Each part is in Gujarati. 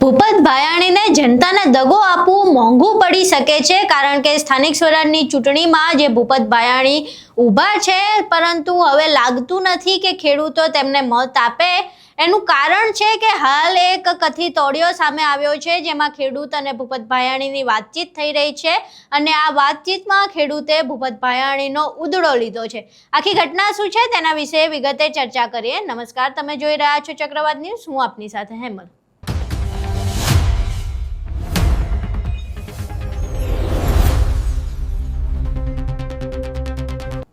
ભૂપત ભાયાણીને જનતાને દગો આપવું મોંઘું પડી શકે છે, કારણ કે સ્થાનિક સ્વરાજની ચૂંટણીમાં જે ભૂપત ભાયાણી ઊભા છે, પરંતુ હવે લાગતું નથી કે ખેડૂતો તેમને મત આપે। એનું કારણ છે કે હાલ એક કથિત ઓડિયો સામે આવ્યો છે, જેમાં ખેડૂત અને ભૂપત ભાયાણીની વાતચીત થઈ રહી છે અને આ વાતચીતમાં ખેડૂતે ભૂપત ભાયાણીનો ઉદડો લીધો છે। આખી ઘટના શું છે તેના વિશે વિગતે ચર્ચા કરીએ। નમસ્કાર, તમે જોઈ રહ્યા છો ચક્રવાત ન્યૂઝ, હું આપની સાથે હેમલ।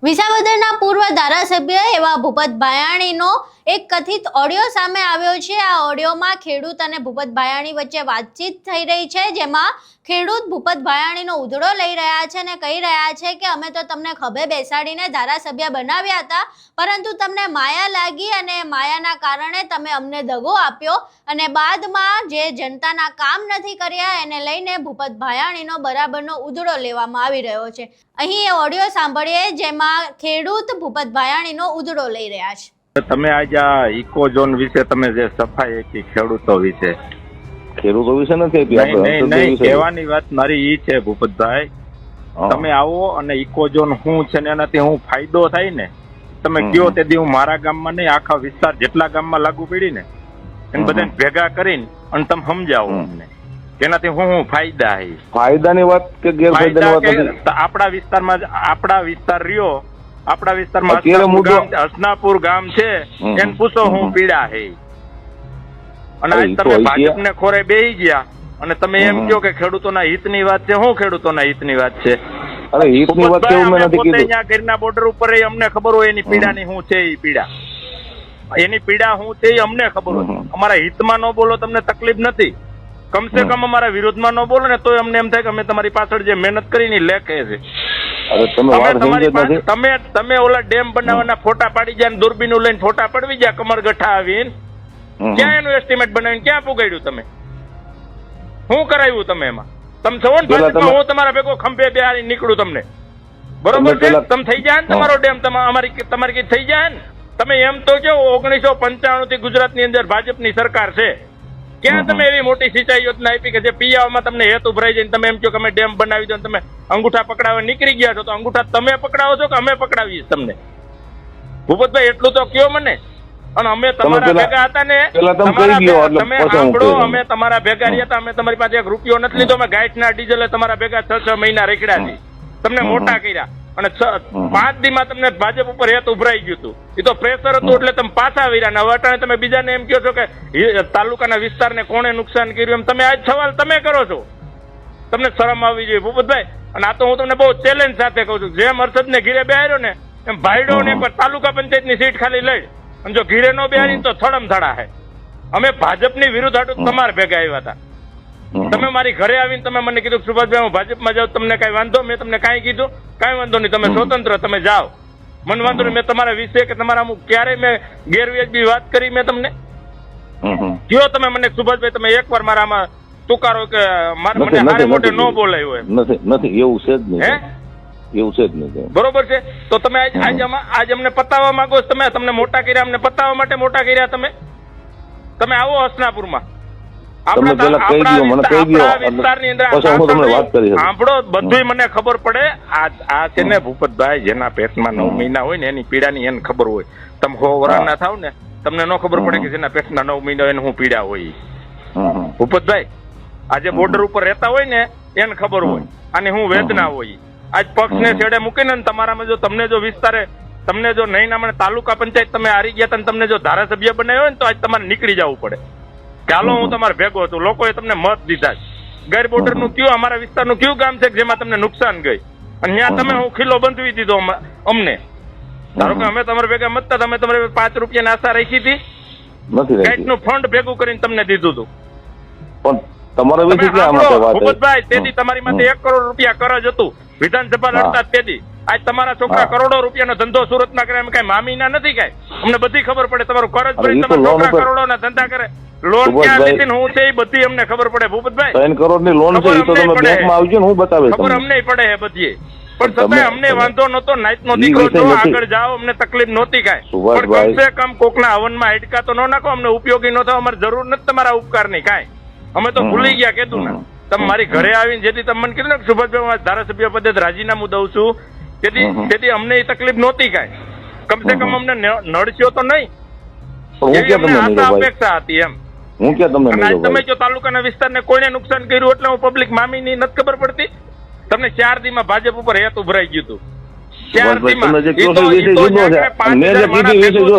વિસાવદરના પૂર્વ ધારાસભ્ય એવા ભૂપત ભાયાણીનો એક કથિત ઓડિયો સામે આવ્યો છે। આ ઓડિયોમાં ખેડૂત અને ભૂપત ભાયાણી વચ્ચે વાતચીત થઈ રહી છે, જેમાં ખેડૂત ભૂપત ભાયાણીનો ઉધડો લઈ રહ્યા છે અને કહી રહ્યા છે કે અમે તો તમને ખભે બેસાડીને ધારાસભ્ય બનાવ્યા હતા, પરંતુ તમને માયા લાગી અને માયાના કારણે તમે અમને દગો આપ્યો અને બાદમાં જે જનતાના કામ નથી કર્યા એને લઈને ભૂપત ભાયાણીનો બરાબરનો ઉધડો લેવામાં આવી રહ્યો છે। અહીં એ ઓડિયો સાંભળીએ, જેમાં ખેડૂત ભૂપત ભાયાણીનો ઉધડો લઈ રહ્યા છે। તમે આજે આ ઇકો ઝોન વિશે તમે જે સફાઈ આપી ખેડૂતો વિશે નથી નહીં કહેવાની વાત મારી ઈ છે ભૂપતભાઈ, તમે આવો અને ઇકો ઝોન શું છે ને એનાથી હું ફાયદો થાય ને તમે કયો તેથી હું મારા ગામમાં નહીં આખા વિસ્તાર જેટલા ગામમાં લાગુ પડી ને એને બધાને ભેગા કરીને અને તમે સમજાવો અમને તેનાથી હું ફાયદાની વાત કે ગેરફાયદાની વાત? આપણા વિસ્તાર રહ્યો, આપણા વિસ્તારમાં હસનાપુર ગામ છે, એને પૂછો હું પીડા હે અને આજ તમે ભાજપને ખોરે બેહી ગયા અને તમે એમ કહો કે ખેડૂતોના હિતની વાત છે। શું ખેડૂતોના હિતની વાત છે? અરે હિતની વાત કેવું મેં નથી કીધું। અહીંયા ગીરના બોર્ડર ઉપર અમને ખબર હોય એની પીડાની શું છે, એની પીડા શું છે અમને ખબર હોય। અમારા હિતમાં ન બોલો, તમને તકલીફ નથી, કમસે કમ અમારા વિરોધમાં ન બોલો ને તો અમને એમ થાય કે અમે તમારી પાછળ જે મહેનત કરીને લેખે છે। તમે ઓલા ડેમ બનાવવાના ફોટા પાડી ગયા, દૂરબીન લઈને ફોટા પડવી ગયા, કમર ગઠ્ઠા આવીને ક્યાં એનું એસ્ટિમેટ બનાવીને ક્યાં પુગાડ્યું તમે? શું કરાવ્યું તમે એમાં? તમે છો ને ભાજપમાં, હું તમારા ભેગો ખંભે બેહારી નીકળું તમને, બરોબર છે? તમે થઈ જાય ને તમારો ડેમ, તમારી કઈ થઈ જાય ને? તમે એમ તો કેવો 1995 થી ગુજરાતની અંદર ભાજપની સરકાર છે, ક્યાં તમે એવી મોટી સિંચાઈ યોજના આપી કે જે પિયામાં તમને હેત ઉભરાઈ જાય, તમે એમ કહો કે અમે ડેમ બનાવી દો, તમે અંગૂઠા પકડાવવા નીકળી ગયા છો, તો અંગૂઠા તમે પકડાવો છો કે અમે પકડાવીએ તમને? ભૂપતભાઈ એટલું તો કયો મને। અને અમે તમારા ભેગા હતા ને, તમે સાંભળો, અમે તમારા ભેગા રહ્યા હતા, અમે તમારી પાસે 1 રૂપિયો નથી લીધો, અમે ગાંઠના ડીઝલે તમારા ભેગા 6 મહિના રેખડ્યા છે, તમને મોટા કર્યા અને 5 દીમાં તમને ભાજપ ઉપર હેત ઉભરાઈ ગયું હતું, એ તો પ્રેશર હતું એટલે તમે પાછા આવ્યા ને હવે અટાણે તમે બીજાને એમ કહો છો કે તાલુકાના વિસ્તારને કોણે નુકસાન કર્યું, એમ તમે આજ સવાલ તમે કરો છો। તમને શરમ આવવી જોઈએ ભૂપતભાઈ। અને આ તો હું તમને બહુ ચેલેન્જ સાથે કહું છું, જેમ હર્ષદને ઘીરે બેહાર્યો ને એમ ભાઈડો ને એકવાર તાલુકા પંચાયતની સીટ ખાલી લઈ અને જો ઘીરે નો બેહારી તો થડમ થડા હે। અમે ભાજપની વિરુદ્ધ હાટું તમારે ભેગા આવ્યા હતા, તમે મારી ઘરે આવીને તમે મને કીધું સુભાષભાઈ હું ભાજપમાં જાઉં, તમને કઈ વાંધો? મેં તમને કઈ કીધું? કઈ વાંધો નહીં, તમે સ્વતંત્ર, તમે જાઓ, મને વાંધો નહીં। મેં તમારા વિશે કે તમારા ક્યારે મેં ગેરવ્યાજબી વાત કરી મેં તમને કયો? તમે મને સુભાષભાઈ તમે એકવાર મારામાં તુકારો કે મને હારે મોટે ન બોલાયો એમ નથી, એવું છે જ નહીં, એવું છે જ નહીં, બરોબર છે? તો તમે આજ અમને પતાવવા માંગો છો, તમને મોટા કર્યા, અમને પતાવવા માટે મોટા કર્યા તમે આવો હસનાપુરમાં, સાંભળો, બધું મને ખબર પડે। આ છે ને ભૂપતભાઈ, જેના પેટમાં 9 મહિના હોય ને એની પીડાની એને ખબર હોય, તમે 100 વર્ષના થાવ ને તમને ન ખબર પડે કે જેના પેટના 9 મહિના એને હું પીડા હોય। ભૂપતભાઈ, આજે બોર્ડર ઉપર રહેતા હોય ને એને ખબર હોય અને હું વેદના હોય। આજ પક્ષને છેડે મૂકીને તમારામાં જો તમને જો વિસ્તારે તમને જો નહીં ના તાલુકા પંચાયત તમે હારી ગયા હતા, તમને જો ધારાસભ્ય બનાવ્યો હોય ને તો આજ તમારે નીકળી જવું પડે। ચાલો હું તમારે ભેગો છું, લોકોએ તમને મત દીધા। ગેર બોર્ડર નું કયું, અમારા વિસ્તારનું કયું ગામ છે જેમાં તમને નુકસાન ગઈ અને ત્યાં તમે હું ખીલો બંધવી દીધો અમને? ધારો કે અમે તમારા ભેગા મતતા, તમે તમારે 5 રૂપિયાની આશા રાખી હતી, ગાંઠનું ફંડ ભેગું કરીને તમને દીધું હતું, ભૂપતભાઈ, તેથી તમારી માટે 1 કરોડ રૂપિયા કરજ હતું વિધાનસભા લડતા તેથી। આજ તમારા છોકરા કરોડો રૂપિયાનો ધંધો સુરતમાં કરે, અમે કઈ મામીના નથી કઈ, અમને બધી ખબર પડે। તમારું કરજ ભરી તમારા છોકરા કરોડોના ધંધા કરે, લોન ક્યાં લીધી ને હું છે એ બધી અમને ખબર પડે ભૂપતભાઈ। 3 કરોડની લોન છે એ તો તમે બેંકમાં આવજો ને હું બતાવીશ, ખબર અમને પડે છે બધી, પણ છતાંય અમને વાંધો નતો, નાઈટનો દીકરો છો, આગળ જાઓ, અમને તકલીફ નહોતી કાંઈ, પણ કમસે કમ કોકના હવનમાં હાડકા તો ન નાખો, અમને ઉપયોગી ન થાવ, અમારે જરૂર નથી તમારા ઉપકારની કાંઈ। અમે તો ભૂલી ગયા કીધું ને. તમે મારી ઘરે આવીને જેથી તમે મને કીધું ને કે સુભાષભાઈ હું ધારાસભ્ય પદે રાજીનામું દઉં છું, તેથી અમને એ તકલીફ નહોતી કાંઈ. કમસે કમ અમને નડશો તો નહીં એવી અમને આશા અપેક્ષા હતી એમ. હું ક્યાં તમને અને આજ તમે જો તાલુકાના વિસ્તારને કોઈને નુકસાન કર્યું એટલે હું પબ્લિક મામીની નથી ખબર પડતી. તમને 4 દીમાં ભાજપ ઉપર હેત ઉભરાઈ ગયું હતું. 4 દીમાં તમે જે કહો છો એ વિષય જુદો છે. મેં જે કીધું એ વિષય જુદો.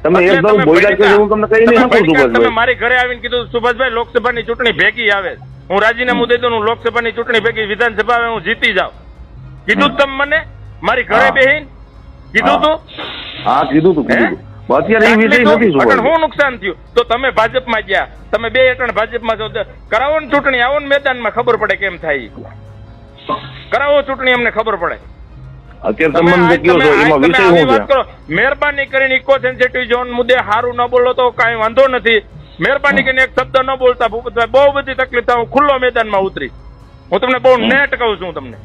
તમે એકદમ બોલ્યા કે હું તમને કઈ નહીં આપું તમે સુભાષભાઈ. મારી ઘરે આવીને કીધું સુભાષભાઈ લોકસભાની ચૂંટણી ભેગી આવે, હું રાજીનામું દઈ દઉં, હું લોકસભાની ચૂંટણી ભેગી વિધાનસભા હું જીતી જાઉં. કીધું તમે મને મારી ઘરે બેહીને કીધું તું? હા કીધું તું કીધું તું. અત્યારે એ વિષય નથી સુભાષભાઈ. શું નુકસાન થયું? તો તમે ભાજપમાં ગયા, તમે 2 અટણ ભાજપમાં છો, કરાવો ને ચૂંટણી, આવો ને મેદાનમાં ખબર પડે કેમ થાય. કરાવો ચૂંટણી, અમને ખબર પડે. અત્યારે તમે મને કહો છો એમાં વિષય શું છે? મહેરબાની કરીને ઇકો સેન્સિટિવ ઝોન મુદ્દે સારું ન બોલો તો કાંઈ વાંધો નથી. મહેરબાની કરીને એક શબ્દ ન બોલતા ભૂપતભાઈ, બહુ બધી તકલીફ થાય. હું ખુલ્લો મેદાનમાં ઉતરી, હું તમને બહુ નેટ કહું છું તમને.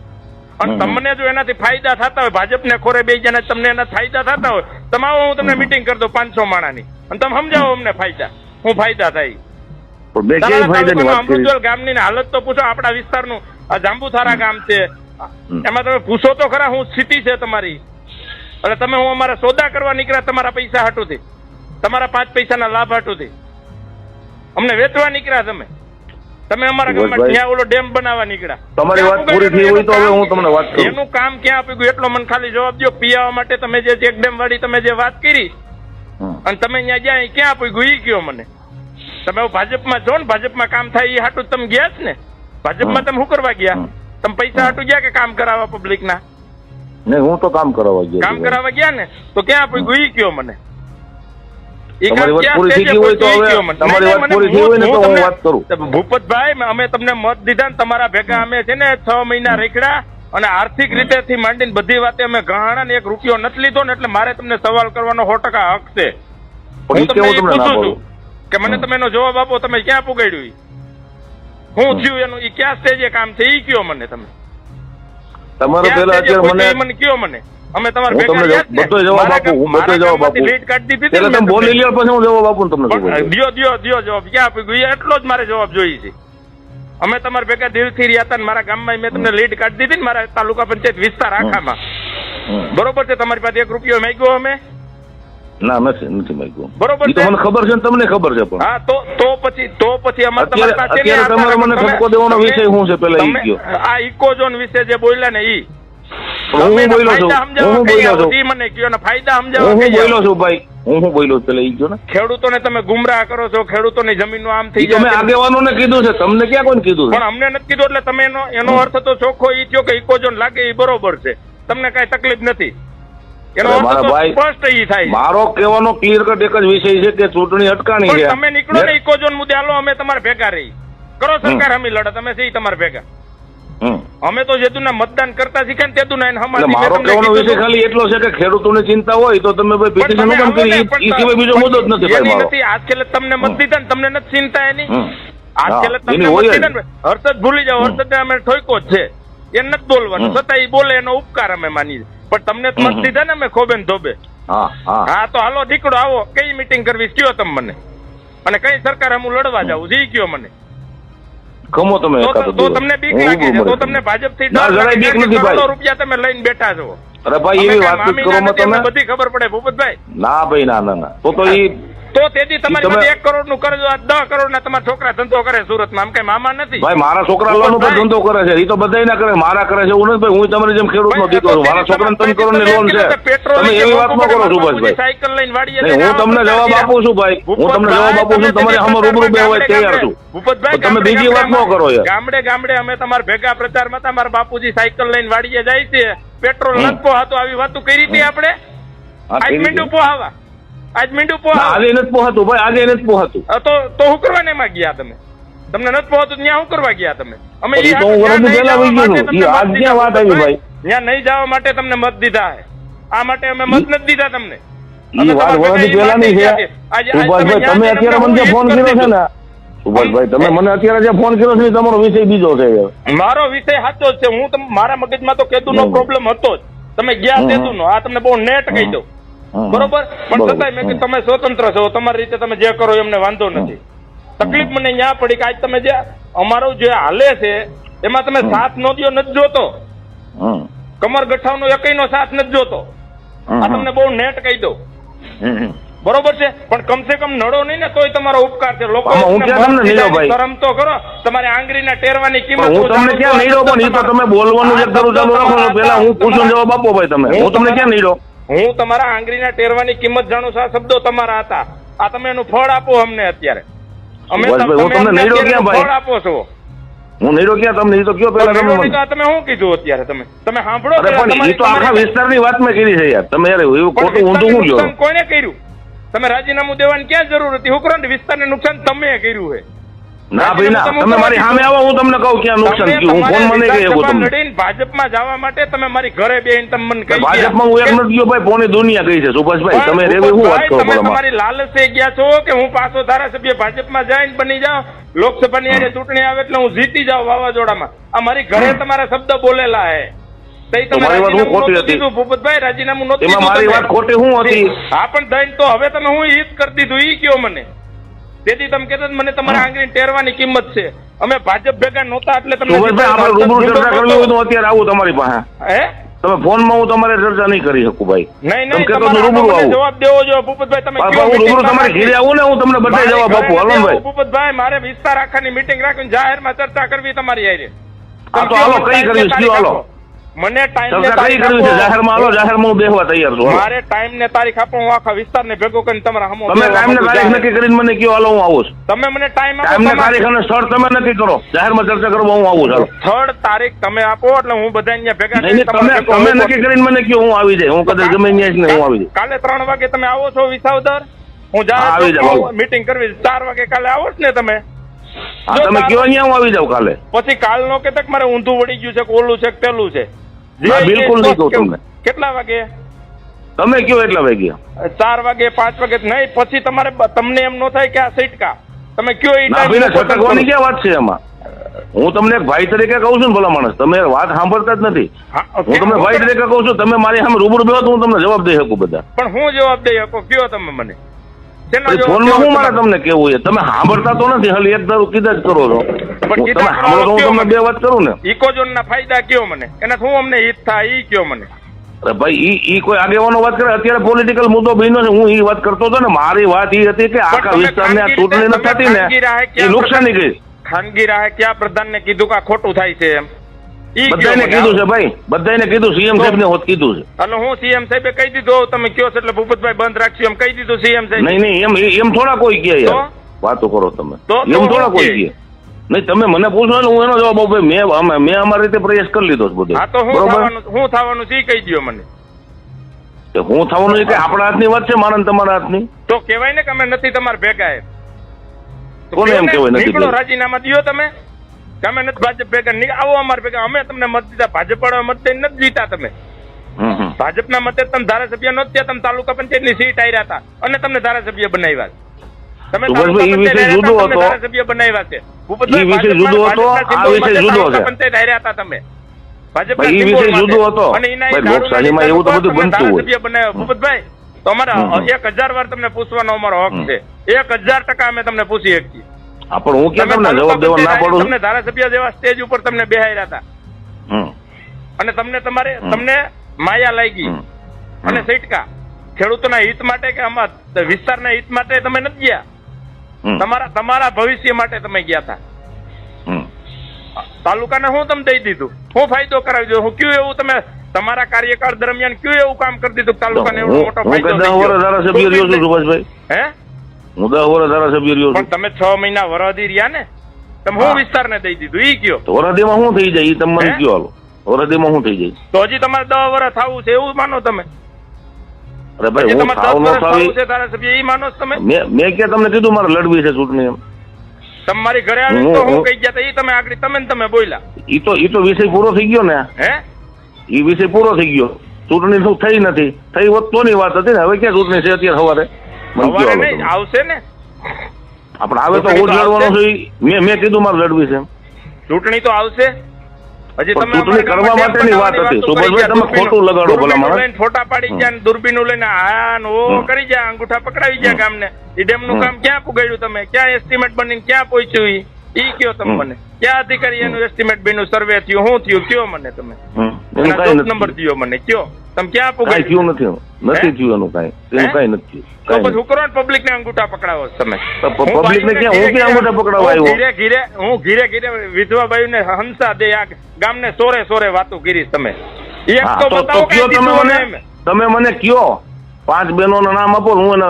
અને તમને જો એનાથી ફાયદા થતા હોય, ભાજપને ખોરે બે જણા તમને એના ફાયદા થતા હોય, તમે આવો, હું તમને મીટિંગ કરી દઉં 500 માણાની, અને તમે સમજાવો અમને ફાયદા શું ફાયદા થાય. પણ બે કેવી ફાયદાની વાત કરી? અમૃતસર ગામની હાલત તો પૂછો, આપણા વિસ્તારનું આ જાંબુથારા ગામ છે, એમાં તમે પૂછો તો ખરા શું સ્થિતિ છે તમારી. એટલે તમે હું અમારા સોદા કરવા નીકળ્યા તમારા પૈસા હાટુથી, તમારા 5 પૈસાના લાભ હાટુથી અમને વેચવા નીકળ્યા. તમે અમારા ગામમાં ત્યાં ઓલો ડેમ બનાવવા નીકળ્યા. તમારી વાત પૂરી થઈ હોય તો હવે હું તમને વાત કરું. એનું કામ ક્યાં આપી ગયું એટલો મને ખાલી જવાબ દો. પીવા માટે તમે જે ચેક ડેમ વાળી તમે જે વાત કરી અને તમે અહીંયા ગયા ક્યાં આપી ગયું એ કયો મને. તમે ભાજપમાં છો ને, ભાજપમાં કામ થાય એ હાટું તમે ગયા જ ને. ભાજપમાં તમે શું કરવા ગયા? તમે પૈસા હાટું ગયા કે કામ કરાવવા પબ્લિક ના? નહીં, હું તો કામ કરાવવા ગયા. કામ કરાવવા ગયા ને, તો ક્યાં આપી ગયું એ કયો મને. તમારી વાત પૂરી થઈ ગઈ હોય તો હવે તમારી વાત પૂરી થઈ હોય ને તો હું વાત કરું. ભૂપતભાઈ, અમે તમને મત દીધા ને તમારા ભેગા અમે છે ને 6 મહિના રેખડા, અને આર્થિક રીતે થી માંડીને બધી વાતે અમે ગહાણા ને 1 રૂપિયો નથી લીધો ને, એટલે મારે તમને સવાલ કરવાનો 100% હક છે. હું તમને એ પૂછું છું કે મને તમે એનો જવાબ આપો. તમે ક્યાં પુગાડ્યું? શું થયું એનું? એ ક્યાં સ્ટેજે કામ છે એ કયો મને. તમે તમારો પહેલા અત્યારે મને કયો મને. અમે તમારે હું તમને બધો જવાબ આપું. હું બધો જવાબ આપું. લીડ કાઢી દીધી પહેલા તમે બોલી લ્યો પછી હું જવાબ આપું તમને. દિયો જવાબ ક્યાં આપી ગયું એટલો જ મારે જવાબ જોઈએ છે. અમે તમારા ભેગા દિલથી રહ્યા હતા ને મારા ગામમાં મેં તમને લીડ કાઢી દીધી ને, મારા તાલુકા પંચાયત વિસ્તાર આખામાં. બરોબર છે? તમારી પાસે 1 રૂપિયો માંગ્યો અમે? ના, નથી માંગ્યો. બરોબર છે, મને ખબર છે, તમને ખબર છે. પણ હા, તો પછી અમારે તમારી પાસે અત્યારે તમારે મને ઠપકો દેવાનો વિષય શું છે પેલા ઈ કયો. આ ઇકો ઝોન વિશે જે બોલ્યા ને ઈ હું બોલ્યો છું. હું બોલ્યો છું. મને કયો ને ફાયદા સમજાવો. હું બોલ્યો છું ભાઈ, હું બોલ્યો પેલા ઈ કયો ને. ખેડૂતોને તમે ગુમરાહ કરો છો, ખેડૂતોની જમીનનું આમ થઈ જાય. તમે આગેવાનોને કીધું છે, તમને ક્યાં કોઈને કીધું છે? પણ અમને નથી કીધું. એટલે તમે એનો અર્થ તો ચોખ્ખો ઈ થયો કે ઇકો ઝોન લાગે એ બરોબર છે, તમને કઈ તકલીફ નથી. એનો અર્થ તો સ્પષ્ટ ઈ થાય. મારો કહેવાનો ક્લિયર કટ એક જ વિષય છે કે ચૂંટણી અટકાણી છે. તમે નીકળો ને ઇકો ઝોન મુદ્દે, હાલો અમે તમારે ભેગા રહી કરો સરકાર હમી લડત. અમે સહી તમારે ભેગા. અમે તો જેદુના મતદાન કરતા શીખ્યા ને તેદુના એને હમાતી. મારો કહેવાનો વિષય ખાલી એટલો છે કે ખેડૂતોની ચિંતા હોય તો તમે ભાઈ પિટિશન ઓપન કરી, ઈ સિવાય બીજો મુદ્દો જ નથી ભાઈ મારો. આજ છેલ્લે તમને મત દીધા ને, તમને નથી ચિંતા એની. આજ છેલ્લે તમને મત દીધા ને, હર્ષદ ભૂલી જાઓ. હર્ષદ અમે ઠોક્યો જ છે, એ નથી બોલવાનું, છતાં એ બોલે એનો ઉપકાર અમે માની. પણ તમને મત દીધા ને અમે ખોબે ને ધોબે. હા, તો હાલો દીકડો આવો, કઈ મીટિંગ કરવી કયો તમે મને, અને કઈ સરકાર હું લડવા જાઉં જી કયો મને. ખમો તમે તો તમને બીક લાગે છે, તો તમને ભાજપ થી કરોડો રૂપિયા તમે લઈને બેઠા છો. અરે ભાઈ એવી વાત કરો તમે, બધી ખબર પડે ભૂપતભાઈ. ના ભાઈ, ના તો ઈ તો તેથી તમારી પાસે 1 કરોડ નું કરજો, 10 કરોડ ના તમારા છોકરા ધંધો કરે સુરતમાં. આમ કઈ મામા નથી ભાઈ. મારા છોકરા લોન ઉપર ધંધો કરે છે, એ તો બધા ના કરે, મારા કરે છે એવું નથી ભાઈ. હું તમારી જેમ ખેડૂત નો દીકરો છું, મારા છોકરાને 3 કરોડ ની લોન છે. તમે એવી વાત ન કરો સુભાષભાઈ. સાયકલ લઈને વાડીએ હું તમને જવાબ આપું છું ભાઈ, હું તમને જવાબ આપું છું. તમારે આમાં રૂબરૂ બેહવા તૈયાર છું. ભૂપતભાઈ, તમે બીજી વાત ન કરો યાર. ગામડે અમે તમારા ભેગા પ્રચારમાં તમારા બાપુજી સાયકલ લઈને વાડીએ જાય છે, પેટ્રોલ નથી પોહાતો, આવી વાતો કરી હતી આપણે. આજ મીંડું પોહાવા, આજ મીંડું પોહાવા. આજે નથી પોહાતું ભાઈ, આજે નથી પોહાતું. તો હું કરવા એમાં ગયા તમે? તમને નથી પોહાતું ત્યાં હું કરવા ગયા તમે? અમે ત્યાં નહીં જવા માટે તમને મત દીધા હે. આ માટે અમે મત નથી દીધા તમને. વાત વરદી પહેલાની છે. સુભાષભાઈ, તમે અત્યારે મને જે ફોન કર્યો છે ને, સુભાષભાઈ તમે મને અત્યારે જે ફોન કર્યો છે તમારો વિષય બીજો છે. મારો વિષય સાચો જ છે. હું મારા મગજમાં તો કેદુનો પ્રોબ્લેમ હતો જ. તમે ગયા કેદુનો, આ તમને બહુ નેટ કહી દઉં. બરોબર, પણ છતાંય મેં કીધું તમે સ્વતંત્ર છો, તમારી રીતે તમે જે કરો એમને વાંધો નથી. તકલીફ મને ન્યા પડી કે આજ તમે જે અમારું જે હાલે છે એમાં તમે સાથ નો દ્યો નથી જોતો. હમ. કમર ગઠાવનો એકયનો સાથ નથી જોતો. આ તમને બહુ નેટ કહી દઉં. હમ. બરોબર છે, પણ કમસે કમ નડો નહીં ને તોય તમારો ઉપકાર છે. લોકો આમાં હું ક્યાં તમને નડ્યો ભાઈ? શરમ તો કરો. તમારે આંગળીના ટેરવાની કિંમત હું તમને ક્યાં નડ્યો? પણ એ તો તમે બોલવાનું જે કરું ચાલુ રાખો ને, પેલા હું પૂછું જવાબ આપો ભાઈ તમે. હું તમને ક્યાં નડ્યો? હું તમારા આંગળીના ટેરવાની કિંમત જાણું છું. આ શબ્દો તમારા હતા. આ તમે એનું ફળ આપો અમને અત્યારે. અમે બસ ભાઈ, હું તમે તમને અમને નડ્યો અત્યારે ક્યાં ભાઈ? ફળ આપો છો. હું નડ્યો ક્યાં? તમને એ તો કયો પેલા તમે મને. તમે શું કીધું અત્યારે? તમે સાંભળો. અરે પણ એ તો આખા વિસ્તારની વાત મેં કરી છે યાર. તમે યાર એવું ખોટું ઊંધું શું કહો? કોને કર્યું? તમે રાજીનામું દેવાની ક્યાં જરૂર હતી? હું કરો ને વિસ્તારને નુકસાન તમે કર્યું છે. ના ભાઈ ના, તમે મારી સામે આવો, હું તમને કહું ક્યાં નુકસાન થયું. હું ફોન મને કહી શકું તમને. લડીને ભાજપમાં જવા માટે તમે મારી ઘરે બેહીને તમે મને કહી ભાજપમાં હું એક નથી ગયો ભાઈ, પોની દુનિયા કહી છે સુભાષભાઈ. તમે રેવી શું વાત કરો? તમે તમારી લાલચે ગયા છો કે હું પાછો ધારાસભ્ય ભાજપમાં જઈને બની જાઉં, લોકસભાની આજે ચૂંટણી આવે એટલે હું જીતી જાઉં વાવાઝોડામાં. આ મારી ઘરે તમારા શબ્દ બોલેલા હે. તમારી વાત હું ખોટી હતી. ભૂપતભાઈ રાજીનામું નહોતું એમાં દીધું મારી તમે. વાત ખોટી શું હતી? હા પણ દઈને તો હવે તમે હું હિત કરી દીધું ઈ કયો મને. તેથી તમે કહેતા મને તમારા આંગળી ટેરવાની કિંમત છે. અમે ભાજપ ભેગા નહોતા એટલે તમને સુભાષભાઈ આપણે રૂબરૂ ચર્ચા કરવી હોય તો અત્યારે આવું તમારી પાસે. હે તમે ફોનમાં હું તમારે ચર્ચા નહીં કરી શકું ભાઈ. નહીં તમે નહીં કહેતો તમારે રૂબરૂ મને આવું. જવાબ દેવો જોઈએ ભૂપતભાઈ. તમે પાછા કયો હું રૂબરૂ meeting તમારી ઘરે આવું ને, હું તમને બધા જવાબ આપું. હાલો ને ભાઈ. ભૂપતભાઈ મારે વિસ્તાર આખાની મીટિંગ રાખીને જાહેરમાં ચર્ચા કરવી તમારી હારે. હા તો હાલો કઈ કરવી છે? કયો હાલો. મને ટાઈમ ચર્ચા કઈ કરવી છે? જાહેરમાં હાલો, જાહેરમાં હું બેસવા તૈયાર છું. હાલો. મારે ટાઈમ ને તારીખ આપો. હું આખા વિસ્તારને ભેગો કરીને તમારા હમો તમે ટાઈમ ને તારીખ નક્કી કરીને મને કયો હાલો, હું આવું છું. તમે મને ટાઈમ આપો. ટાઈમ ને તારીખ અને સ્થળ તમે નક્કી કરો. જાહેરમાં ચર્ચા કરવા હું આવું. ચાલો. થર્ડ તારીખ તમે આપો એટલે હું બધા અહીંયા ભેગા નહીં નહીં, તમે નક્કી કરીને મને કયો, હું આવી જાય. હું કદાચ ગમે ત્યાં ને હું આવી જાય. કાલે 3 વાગે તમે આવો છો વિસાવદર? હું આવી જાવ. જાહેર મીટિંગ કરવી 4 વાગે કાલે આવો છો ને તમે? હા તમે કયો અહીંયા હું આવી જાઉં કાલે. પછી કાલ નો કે મારે ઊંધું વળી ગયું છે કે ઓલું છે કે પેલું છે. હા, બિલકુલ નહીં કહું તમને. કેટલા વાગે? તમે કયો એટલા વાગ્યા. 4 વાગે 5 વાગે નહીં. પછી તમારે તમને એમ ન થાય કે આ સીટકા તમે કયો એ ના ભાઈ, છટકવાની ક્યાં વાત છે એમાં? હું તમને એક ભાઈ તરીકે કહું છું ને ભલા માણસ, તમે વાત સાંભળતા જ નથી. હું તમને ભાઈ તરીકે કહું છું, તમે મારી સામે રૂબરૂ બેહો તો હું તમને જવાબ દઈ શકું બધા. પણ હું જવાબ દઈ શકો કયો તમે મને? ફોનમાં હું મારે તમને કેવું છે? તમે સાંભળતા તો નથી, ખાલી એક દારૂ કીધા જ કરો છો. તમે સાંભળો તો હું તમને બે વાત કરું ને. ઇકોઝોન ના ફાયદા કયો મને? એનાથી હું અમને હિત થાય ઈ કયો મને. અરે ભાઈ ઈ કોઈ આગેવાનો વાત કરે. અત્યારે પોલિટિકલ મુદ્દો બન્યો છે, હું ઈ વાત કરતો હતો ને. મારી વાત ઈ હતી કે આખા વિસ્તારને આ ચૂંટણી નથી થતી ને, એ નુકસાની ગઈ. ખાનગી રાહે ક્યાં પ્રધાનને કીધું કે આ ખોટું થાય છે એમ? બધાને કીધું છે ભાઈ, બધાને કીધું. સીએમ સાહેબ ને હોત કીધું છે. એટલે હું સીએમ સાહેબે કહી દીધું તમે કયો છો એટલે ભૂપતભાઈ બંધ રાખશું એમ કહી દીધું સીએમ સાહેબ? નહીં નહીં, એમ થોડા કોઈ કહે યાર. વાતો કરો તમે. એમ થોડા કોઈ કહે. નહીં તમે મને પૂછો ને હું એનો જવાબ આપું. મેં અમારી રીતે પ્રયાસ કરી લીધો છે બધો. હા તો હું થવાનું છે કહી દો મને. હું થવાનું છે કે આપણા હાથની વાત છે, મારા ને તમારા હાથની. તો કહેવાય ને કે અમે નથી તમારા ભેગા એમ. કોને એમ કહેવાય નથી? નીકળો રાજીનામા દિયો તમે. અમે નથી ભાજપ ભેગા, આવો અમારા ભેગા. અમે તમને મત દીધા, ભાજપ વાળા મત દઈને નથી જીતા તમે. ભાજપના મતે તમે ધારાસભ્ય નહોતા થયા, તમે તાલુકા પંચાયતની સીટ આવ્યા હતા અને તમને ધારાસભ્ય બનાવ્યા. તમે ધારાસભ્ય બનાવ્યા છે. ઈ વિષય જુદો હતો, આ વિષય જુદો છે. પંચાયત હાર્યા હતા તમે. ઈ વિષય જુદો હતો. ભાઈ લોકશાહીમાં એવું તો બધું બનતું હોય. ધારાસભ્ય બનાવ્યો ભૂપતભાઈ. તો અમારા 1000 વાર તમને પૂછવાનો અમારો હક છે. 1000% અમે તમને પૂછી શકીએ. પણ હું ક્યાં તમને જવાબ દેવા ના પડું? તમને ધારાસભ્ય જેવા સ્ટેજ ઉપર તમને બેહાર્યા હતા અને તમને માયા લાગી અને સીટકા ખેડૂતોના હિત માટે કે આમાં વિસ્તારના હિત માટે તમે નથી ગયા. તમારા ભવિષ્ય માટે તમે ગયા હતા. તાલુકાને હું તમને દઈ દીધું, હું ફાયદો કરાવી દઉં. હું કયું એવું તમે તમારા કાર્યકાળ દરમિયાન કયું એવું કામ કરી દીધું તાલુકાને એવડો મોટો ફાયદો? 10 વર્ષ ધારાસભ્ય રહ્યો છું સુભાષભાઈ. હે હું 10 વર્ષ ધારાસભ્ય રહ્યો છું. પણ તમે 6 મહિના વરદી રહ્યા ને, તમે હું વિસ્તારને દઈ દીધું ઈ કયો? વરદીમાં શું થઈ જાય ઈ તમે મને કયો હાલો. વરદીમાં શું થઈ જાય? તો હજી તમારે 10 વર્ષ થવું છે એવું માનો તમે? અરે ભાઈ હું થાવ ન થાવી છે ધારાસભ્ય ઈ માનો તમે? મેં ક્યાં તમને કીધું મારે લડવી છે ચૂંટણી એમ? તમારી ઘરે આવી તો હું કહી ગયા તા ઈ તમે આગળ તમે બોલ્યા. ઈ તો વિષય પૂરો થઈ ગયો ને. હે ઈ વિષય પૂરો થઈ ગયો. ચૂંટણી શું થઈ નથી થઈ હોત તોની વાત હતી ને. હવે ક્યાં ચૂંટણી છે અત્યારે સવારે? આવશે ને આપણે આવે તો હું લડવાનો છું. મેં કીધું મારે લડવી છે. ચૂંટણી તો આવશે. હજી પણ તમે ચૂંટણી કરવા માટેની વાત હતી સુભાષભાઈ, તમે ખોટું લગાડો ભલા માણસ. ફોટા પાડી ગયા ને દૂરબીનું લઈને આ ને ઓ કરી ગયા, અંગૂઠા પકડાવી ગયા ગામને. ઈ ડેમનું કામ ક્યાં પુગાડ્યું તમે? ક્યાં એસ્ટિમેટ બનીને ક્યાં પહોંચ્યું? ઈ કયો તમે મને? ક્યાં અધિકારી એનું એસ્ટિમેટ બન્યું, સર્વે થયું, શું થયું કયો મને તમે? એનું કઈ નથી. નંબર દયો મને, કયો તમે ક્યાં કઈ પુગાડ્યું? થયું નથી થયું એનું કઈ. એનું કઈ નથી તો થયું. પછી હું કરો પબ્લિક ને અંગૂઠા પકડાવો છો તમે? પબ્લિક ને ક્યાં હું ક્યાં અંગૂઠા પકડાવવા આવ્યો? હું ઘીરે ઘીરે વિધવા બાઈ ને હંસા દે આ ગામને સોરે સોરે વાતો કરી તમે. એક હા, તો તો બતાવો કયો કઈ તમે દીધું મને, એમ. તમે મને કયો 5 બહેનોના નામ આપો, હું એને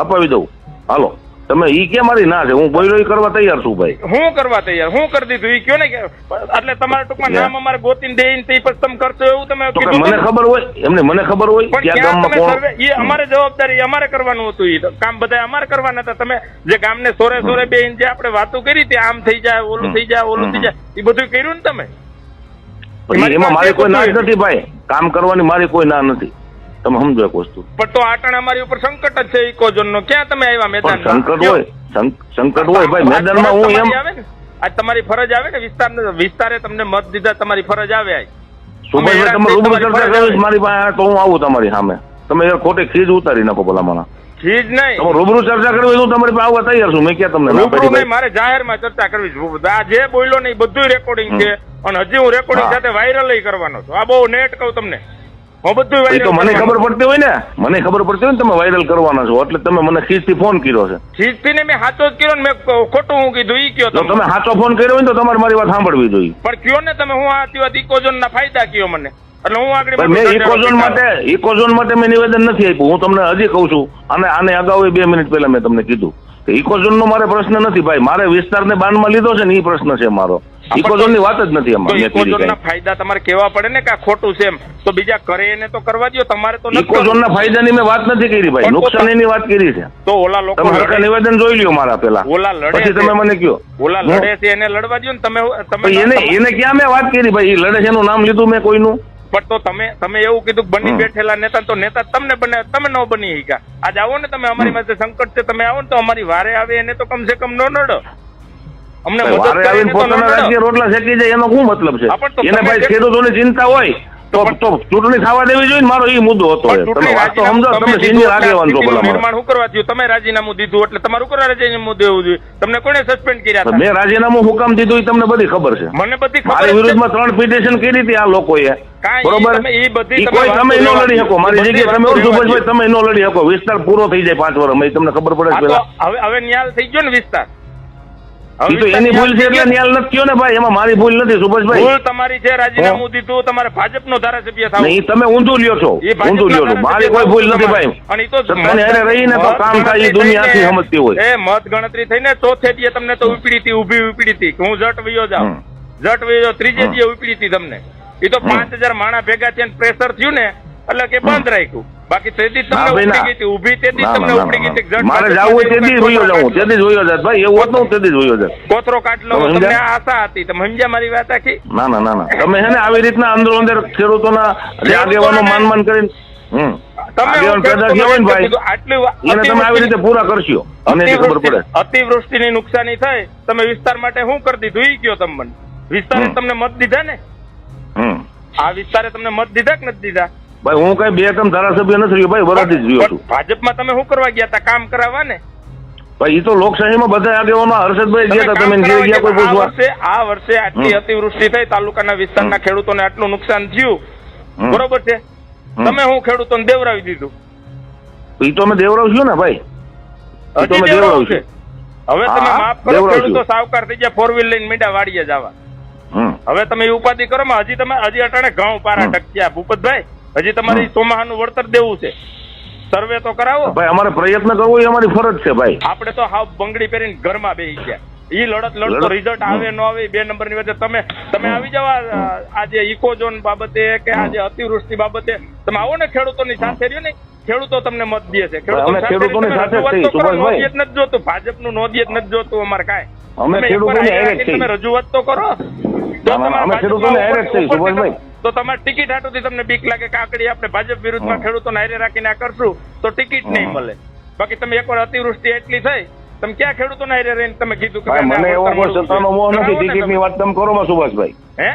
અપાવી દઉં. હાલો, તમે ઈ કે મારી ના છે, હું બોલ્યો ઈ કરવા તૈયાર છું ભાઈ. હું કરવા તૈયાર, હું કરી દીધું ઈ કયો ને કે એટલે તમારા ટૂંકમાં નામ અમારે ગોતીને દેઈને તે પછી તમે કરશો એવું તમે તો કે કીધું મને હતું? ખબર હોય, એમને મને ખબર હોય પણ ક્યાં ક્યાં ગામમાં તમે કોણ. સર્વે, ઈ અમારે જવાબદારી, અમારે કરવાનું હતું. ઈ કામ બધા અમારે કરવાના હતા. તમે જે ગામને સોરે સોરે બેહીને જે આપણે વાતો કરી હતી, આમ થઈ જાય, ઓલું થઈ જાય, ઓલું થઈ જાય, એ બધું કર્યું ને તમે? પણ એમાં મારી કોઈ ના જ નથી ભાઈ. કામ કરવાની મારી કોઈ ના નથી. તમે સમજો એક વસ્તુ. પણ તો આટણ અમારી ઉપર સંકટ જ છે ઇકોઝોન નો. ક્યાં તમે આવ્યા પણ મેદાનમાં? સંકટ હોય, સંકટ હોય ભાઈ મેદાનમાં. હું એમ આજ તમારી ફરજ આવે ને, વિસ્તારે તમને મત દીધા, તમારી ફરજ આવે. આજ સુભાષભાઈ તમે રૂબરૂ ચર્ચા કરવી મારી પાસે, તો હું આવું તમારી સામે. તમે યાર ખોટી ખીજ ઉતારી નાખો ભલામણા. ચીજ નહીં, તમે રૂબરૂ ચર્ચા કરવી હું તમારી પાસે આવવા તૈયાર છું. મેં ક્યાં તમને ના રૂબરૂ પાડી નહીં, ભાઈ? મારે જાહેરમાં ચર્ચા કરવી છે. આ જે બોલ્યો ને એ બધું રેકોર્ડિંગ છે અને હજી હું રેકોર્ડિંગ સાથે વાયરલ કરવાનો છું. આ બહુ નેટ કહું તમને, હું બધું એ તો વાયરલ. મને ખબર પડતી હોય ને, મને ખબર પડતી હોય ને તમે વાયરલ કરવાના છો, એટલે તમે મને ખીજથી ફોન કર્યો છે. ચીજથી ને મેં સાચો જ કર્યો ને મેં ખોટું હું કીધું ઈ કયો જો તમે. તમે સાચો ફોન કર્યો હોય ને તો તમારે મારી વાત સાંભળવી જોઈએ. પણ કયો ને તમે, હું આ વાત ઇકોઝોન ના ફાયદા કયો મને, એટલે હું આગળ ભાઈ મેં ઇકોઝોન માટે મેં નિવેદન નથી આપ્યું. હું તમને હજી કહું છું, અને આને અગાઉ 2 મિનિટ પહેલા મેં તમને કીધું કે ઇકોઝોન નો મારે પ્રશ્ન નથી ભાઈ. મારે વિસ્તારને બાનમાં લીધો છે ને એ પ્રશ્ન છે મારો. ઇકોઝોન ની વાત જ નથી તો આમાં. ઇકોઝોન ના ફાયદા તમારે કેવા પડે ને કે આ ખોટું છે એમ, તો બીજા કરે એને તો કરવા દો. તમારે તો નથી ઇકોઝોન ના ફાયદાની મેં વાત નથી કરી ભાઈ, નુકસાનીની વાત કરી છે. તો ઓલા લોકો તમે હરખા નિવેદન જોઈ લ્યો મારા પેલા, ઓલા લડે પછી છે, તમે મને કયો. ઓલા લડે છે એને લડવા દો ને તમે. એને ક્યાં મેં વાત કરી ભાઈ? એ લડે છે એનું નામ લીધું મેં કોઈનું? પણ તો તમે એવું કીધું બની બેઠેલા નેતા, તો નેતા તમને બને, તમે ન બની શક્યા. આજ આવો ને તમે, અમારી પાસે સંકટ છે, તમે આવો ને તો અમારી વારે આવે એને તો કમસે કમ ન નડો. અમને મદદ વારે કરે આવીને એને તો ન પોતાના નડો. રાજ્ય રોટલા શેકી જાય એનો શું મતલબ છે? હા, પણ તો એને તમે ભાઈ જે- ખેડૂતોની ચિંતા હોય તો ચૂંટણી થવા દેવી જોઈએ ને. મારો એ મુદ્દો હતો. પણ તમે ચૂંટણી વાત તો રાજીનામું સમજો, તમે તમે દીધું સિનિયર એટલે આગેવાન છો સ્થિતિનું ભલા નિર્માણ શું કરવા થયું? તમે રાજીનામું દીધું એટલે તમારું કરવા રાજીનામું દેવું જોઈએ. તમને કોને સસ્પેન્ડ કર્યા હતા? મેં રાજીનામું હું કામ દીધું એ તમને બધી ખબર છે. મને બધી ખબર મારી જ છે. વિરુદ્ધમાં 3 પિટિશન કરી હતી આ લોકોએ. કાંઈ બરોબર? તમે ઈ બધી ઈ તમે કોઈ વાતો તમે નો રહેવા લડી દ્યો. શકો. મારી બધી જગ્યાએ તમે વાતો ઓળખો રહેવા ભાઈ, તમે નો લડી શકો. વિસ્તાર પૂરો થઈ જાય 5 વર્ષ. તમે તમને ખબર પડે આ છે તો પેલા. હવે ન્યાલ થઈ ગયો ને વિસ્તાર. હવે ઈ તો વિસ્તાર એની ભૂલ છે ન્યાલ એટલે થઈ ન્યાલ નથી થયો ને ભાઈ. એમાં મારી ભૂલ નથી ગયો. સુભાષભાઈ. ભૂલ તમારી છે, રાજીનામું દીધું, તમારે ભાજપનો ધારાસભ્ય થાવ. નહીં, તમે ઊંધું લ્યો છો. એ ભાજપના ઊંધું લ્યો છો. મારી કોઈ ભૂલ નથી ભાઈ. અને ઈ તો સત્તાની હારે રહીને તો કામ થાય એ દુનિયા આખી સમજતી હોય. એ મત ગણતરી થઈને ચોથે દીએ તમને તો ઉપડી હતી, ઊભી ઉપડી હતી. હું જટ વયો જાઉં, જટ વયો જાઉં. ત્રીજે દીએ ઉપડી હતી તમને. એ તો 5000 માણસ ભેગા થયા, પ્રેશર થયું ને એટલે કે બંધ રાખ્યું. બાકી તેદી ના તમને ભાઈ, ઉપડી ના. ગઈ હતી, ઊભી તેદી ના, તમને ના, ઉપડી ગઈ ના, હતી. ના. મારે જવું હોય તેથી જ વયો જાઉં, તેથી જ વયો જાત ભાઈ. એવું હોત ને હું તેથી જ વયો જાત. કોતરો કાઢ લો. તમે તમને સમજ્યા? આ આશા હતી, તમે સમજ્યા મારી વાત આખી? ના ના ના ના, તમે છે ને આવી રીતના અંદરો અંદર ખેડૂતોના જે આગેવાનો માન કરીને આગેવાન પેદા થયા હોય ને ભાઈ, એને તમે આવી રીતે પૂરા કરશો અને એની ખબર પડે. અતિવૃષ્ટિની નુકસાની થાય, તમે વિસ્તાર માટે શું કરી દીધું ઈ કયો તમે મને? વિસ્તારે તમને મત દીધા ને? આ વિસ્તારે તમને મત દીધા કે નથી દીધા? ભાઈ હું કઈ 2 ટર્મ ધારાસભ્ય નથી રહ્યો ભાઈ, વરાથી જ રહ્યો છું. ભાજપમાં તમે શું કરવા ગયા હતા? કામ કરાવવા ને? ભાઈ એ તો લોકશાહીમાં બધા આગેવાનો હર્ષદભાઈ ગયા હતા. તમે ઘેર ગયા કોઈ પૂછવા? આ વર્ષે આટલી અતિવૃષ્ટિ થઈ, તાલુકાના વિસ્તારના ખેડૂતોને આટલું નુકસાન થયું, બરોબર છે? તમે હું ખેડૂતોને દેવરાવી દીધું. એ તો અમે દેવરાવશું ને ભાઈ. એ તો હજી અમે દેવરાવું છે. દેવરાવશું. હવે તમે હા, માફ કરો, દેવરાવશું. ખેડૂતો સાવકાર થઈ ગયા, 4 વ્હીલ લઈને મીંડા વાડીએ જવા. હવે તમે એ ઉપાધિ કરો માં. હજી અટાણે ઘઉં પારા ટક્યા ભૂપતભાઈ. હજી તમારી ચોમાહાનું વળતર દેવું છે. સર્વે તો કરાવો ભાઈ. અમારે પ્રયત્ન કરવો એ અમારી ફરજ છે ભાઈ. આપણે તો હાવ બંગડી પહેરીને ઘરમાં બેસી ગયા. ઈ લડત લડતો રિઝલ્ટ આવે ન આવે 2 નંબરની વચ્ચે તમે આવી જવા. આજે ઇકોઝોન બાબતે કે આજે અતિવૃષ્ટિ બાબતે તમે આવો ને ખેડૂતોની સાથે રહ્યો ને. ખેડૂતો તમને મત દે છે. ખેડૂતોની સાથે જ છીએ, સુભાષભાઈ. નોંધિયત નથી જોતું, ભાજપનું નોંધિયત નથી જોતું અમારે કાંઈ. અમે તમે ખેડૂતોની એકવાર હારે જ છીએ. તમે રજૂઆત તો કરો. અમે ખેડૂતોની હારે જ છીએ, સુભાષભાઈ. તો તમારે ટિકિટ હાટુથી તમને બીક લાગે કે આકડી આપણે ભાજપ વિરુદ્ધમાં ખેડૂતોને હારે રાખીને આ કરશું તો ટિકિટ નહીં મળે. બાકી તમે એકવાર અતિવૃષ્ટિ એટલી થઈ, તમે ક્યાં ખેડૂતોને હારે રહીને તમે કીધું કે મને એવો કોઈ સત્તાનો મોહ નથી. ટિકિટની વાત તમે કરો માં સુભાષભાઈ. હે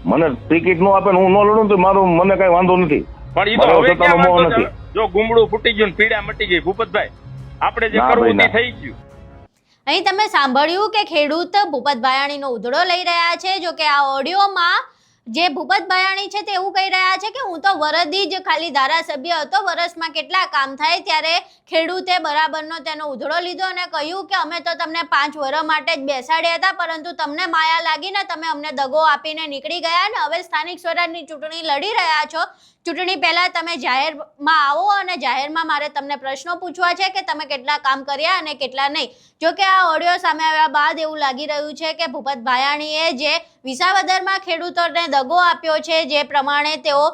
મને ટિકિટ નો આપે ને હું ન લડું તો મને કઈ વાંધો નથી. પણ ઈ તો મારો હવે સત્તાનો ક્યાં મોહ વાંધો નથી. છે? જો ગુમડું ફૂટી ગયું ને પીડા મટી ગઈ ભૂપતભાઈ, આપણે જે ના કરવું ભાઈ, તે થઈ ગયું. અહીં તમે સાંભળ્યું કે ખેડૂત ભૂપત ભાયાણીનો ઉધડો લઈ રહ્યા છે. જો કે આ ઓડિયોમાં જે ભૂપત ભાયાણી છે તે એવું કહી રહ્યા છે કે હું તો વરદી જ ખાલી ધારાસભ્ય હતો, વર્ષમાં કેટલા કામ થાય. ત્યારે ખેડૂતે બરાબરનો તેનો ઉધડો લીધો અને કહ્યું કે અમે તો તમને 5 વર્ષ માટે જ બેસાડ્યા હતા, પરંતુ તમને માયા લાગીને તમે અમને દગો આપીને નીકળી ગયા ને હવે સ્થાનિક સ્વરાજની ચૂંટણી લડી રહ્યા છો. ચૂંટણી પહેલા તમે જાહેરમાં આવો અને જાહેરમાં મારે તમને પ્રશ્નો પૂછવા છે કે તમે કેટલા કામ કર્યા અને કેટલા નહીં. જો કે આ ઓડિયો સામે આવ્યા બાદ એવું લાગી રહ્યું છે કે ભૂપત ભાયાણીએ જે વિસાવદરમાં ખેડૂતોને દગો આપ્યો છે, જે પ્રમાણે તેઓ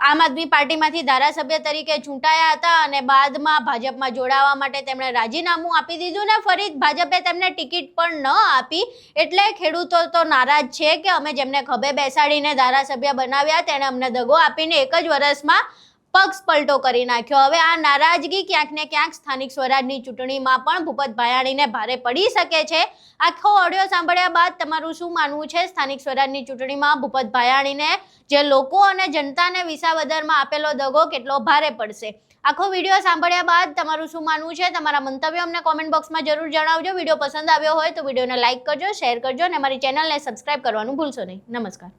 આમ આદમી પાર્ટીમાંથી ધારાસભ્ય તરીકે ચૂંટાયા હતા અને બાદમાં ભાજપમાં જોડાવા માટે તેમણે રાજીનામું આપી દીધું ને ફરી ભાજપે તેમને ટિકિટ પણ ન આપી. એટલે ખેડૂતો તો નારાજ છે કે અમે જેમને ખભે બેસાડીને ધારાસભ્ય બનાવ્યા તેણે અમને દગો આપીને એક જ વર્ષમાં પક્ષ પલટો કરી નાખ્યો. હવે આ નારાજગી ક્યાંક ને ક્યાંક સ્થાનિક સ્વરાજની ચૂંટણીમાં પણ ભૂપત ભાયાણીને ભારે પડી શકે છે. આખો ઓડિયો સાંભળ્યા બાદ તમારું શું માનવું છે? સ્થાનિક સ્વરાજની ચૂંટણીમાં ભૂપત ભાયાણીને જે લોકો અને જનતાને વિસાવદરમાં આપેલો દગો કેટલો ભારે પડશે? આખો વિડીયો સાંભળ્યા બાદ તમારું શું માનવું છે? તમારા મંતવ્યો અમને કોમેન્ટ બોક્સમાં જરૂર જણાવજો. વિડીયો પસંદ આવ્યો હોય તો વિડીયોને લાઇક કરજો, શેર કરજો અને અમારી ચેનલને સબસ્ક્રાઇબ કરવાનું ભૂલશો નહીં. નમસ્કાર.